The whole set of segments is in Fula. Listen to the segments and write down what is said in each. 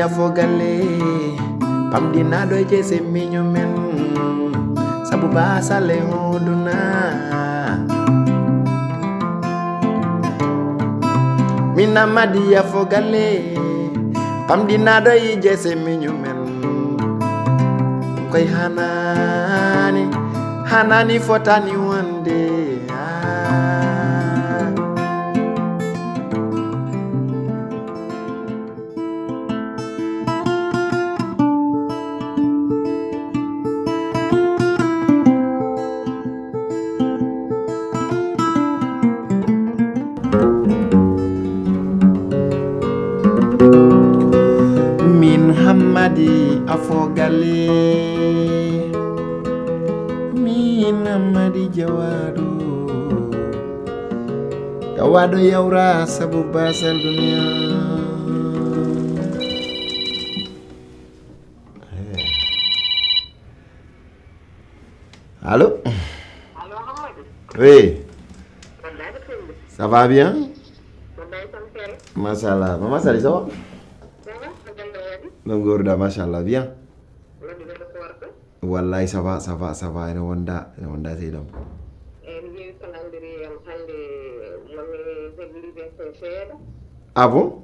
fogale pamdina do jese minyo men sabu basale oduna mina madia fogale pamdina do jese minyo men koy hanani fotani wande Hamadi afogale mina madi jawado yaura sabu basal dunia Allô Oui Ça va bien Mashallah Maman Sali ça va Non gorda mashallah bien. Wallahi ça va ene wonda seydam. Ah bon?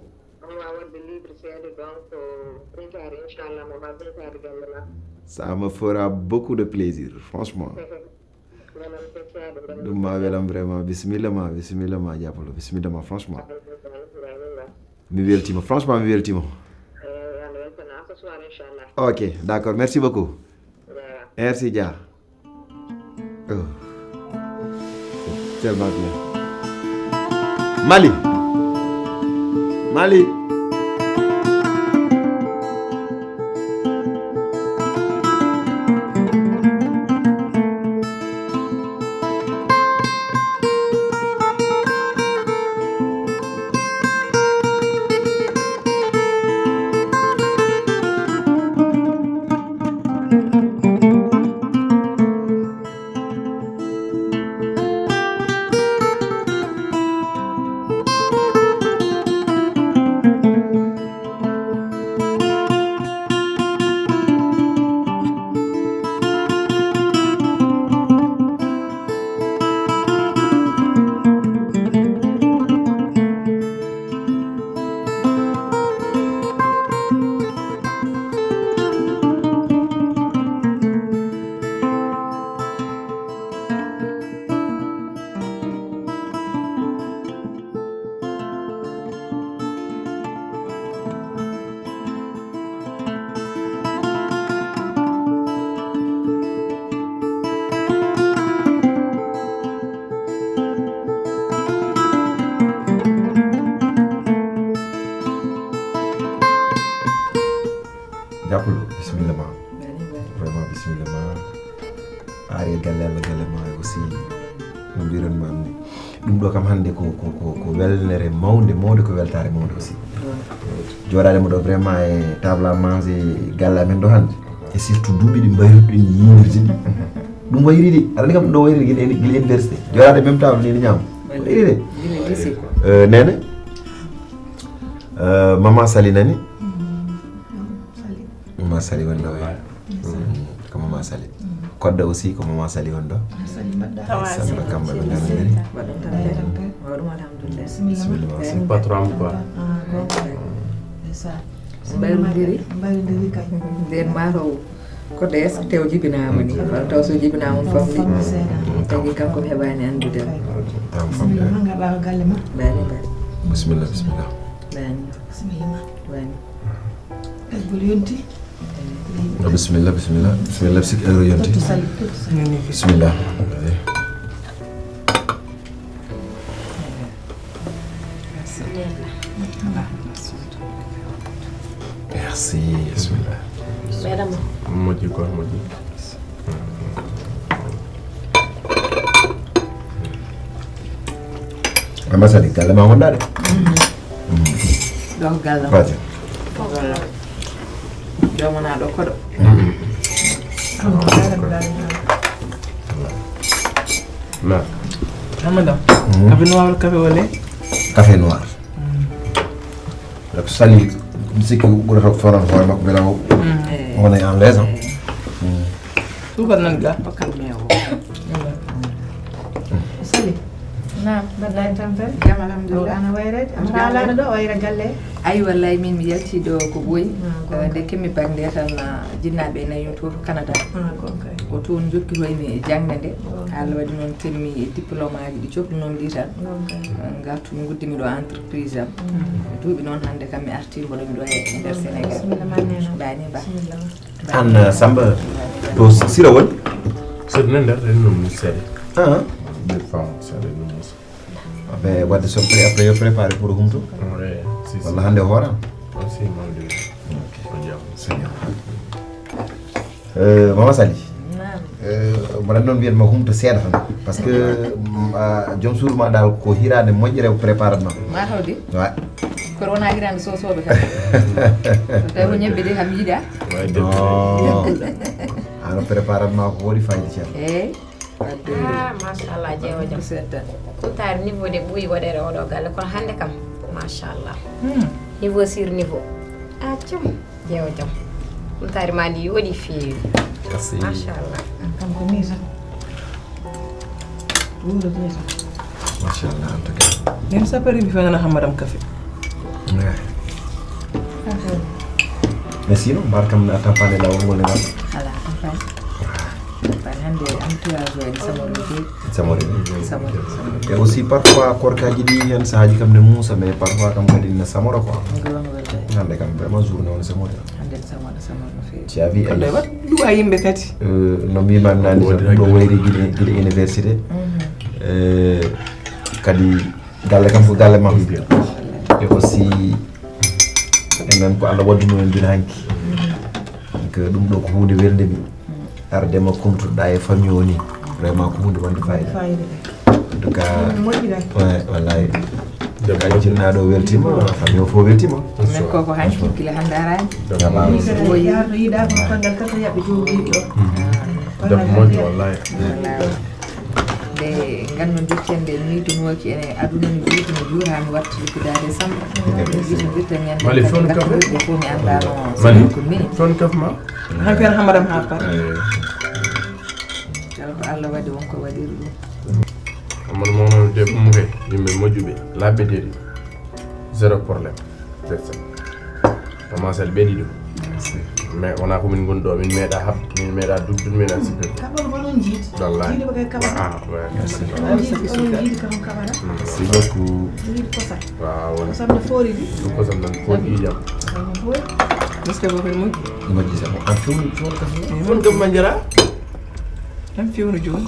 Ça me fera beaucoup de plaisir, franchement. Duma welam vraiment bismillah ma diapolo bismillah ma franchement. Mi weltima franchement mi weltima. Ok, d'accord, merci beaucoup. Merci, Dia. Oh. Tellement bien. Mali. Jàppalo bismillah ma vraiment bismillah ma ari galle ma aussi no biron ma dum do kam hande ko welnere mawde ko weltare mawde aussi jodade mo do vraiment e table à manger galle men do hande et surtout dubi di mbayruɗin yindirde dum wayridi ala kam do wayridi gel université jodade même table ni ñam wayride nene maman Sali nani Maman Sali wanda way ko Maman Sali kodda aussi ko Maman Sali wanda Sali kamba ngana ngari alhamdulillah bismillah patron quoi mbayru diri kay den maro ko des tew jibina mani taw so jibina mon famli tagi kanko hebani andude tam famli ngaba galle ma bani bismillah bani bani bul yonti bismillah sik agro yonti bismillah merci bismillah madame moji Maman Sali galle ma wonda de donc galle Fati domana do kodo na Ramadan café noir ou café au lait? Café noir. donc sali sikki ɓurata fonan hoore makko beela on est en l'aise sukar nan ga hokkal meewo sali naam mbaɗɗa tampere jam alhamdulillah ana wayrede ana haalano ɗo wayra galle ayi wallay min mi yalti ɗo ko ɓooyi nde kemmi bagde tan jinnaɓe nayi to Canada ko toon jokkitoymi jangde nde Allah waɗi noon telmi diplôme aji ɗi cohli noon ɗi tan gartumi guddimi ɗo entreprise am duuɓi noon hannde kam mi arti mboɗomi ɗo e nder Sénégal bani ba an Samba to sira woni Sir nder renum ni sere. de fam sere num musa. ɓe wadde so après yo préparé pour humto Ouais, si. walla hannde hooran Si mawde. Ko jam. Seigneur Mama Sali mbaɗa noon mbiyatma humto seeɗa tan par ce que joom suudu ma dal ko hirade moƴƴere préparat ma ma tawde wa kono wona hirande sosoɓe kam tawi ko ñebbe de kam yiiɗa Ouais, ano préparat ma ko woɗi fayida ceerno eyyi machallah jeewo jam sedda tawtare niveau de ɓuuri waɗede oɗo galle kono hannde kam machallah niveau sur niveau accum jeewo jam tawtare ma ndi yooɗi feewi Merci. machallah kam ko ni tan wuuro ni tan machallah en tout cas nen sapari mi fengana hamadam café mais sinon mbar kam a tampade lawol ngol ngal ala campagne hannde entourage waɗi samori samori samori et aussi parfois korkaji ɗi hen sahaji kam ne muusa mais parfois kam kadi ne samora quoi gon welde hande kam vraiment journée on samori hannde samori no feewi tu as vu kono wat duwa yimɓe kadi no mbimami nani tan ɗum ɗo wayri guiɗe université kadi galle kam ko galle mam et aussi enen ko Allah wadduno en mbina hanki donc ɗum ɗo ko hunde welde mi ardema kumtoɗa e famille o ni vraiment ko hunde wonde fayida fayida en tout cas moƴƴiɗa ouais wallahi ka jinnaɗo weltima famille o fof weltima min koko hanki gila hannde arani ni kadi yarno yiiɗa ko kongal kata yaɓe jowɗiɗi ɗo Def moƴƴi wallahi. nde gannon jokkende miidunoki ene aduna mi wiiti mi juurami watta lippidade Samba wiiti wirta ñande Mali fon kam? ɓe fof mi andano Mali. ko ni Fon kaf ma? han fen hamadam ha par kala ko Allah waɗi wonko waɗiri ɗum Man mono de mumbe yimɓe moƴƴuɓe labbeteɗi zéro probléme c'est ça commencé ɓeɗi ɗum mais wona komin goni ɗo min meeɗa hab min meeɗa dugdude min meeɗa sikkirde kaɓon onon jiidi wallahi jiiɗi ko kay kamara ouais. onon jiidi kam kamara merci beaucoup jiiɗi kosam waaw kosam no foori ɗi ɗum kosam tan fon ƴiƴam no foori miske bo koye moƴƴi moƴƴi sama en fewni fewni kam fon kam ma jara tan fewno joni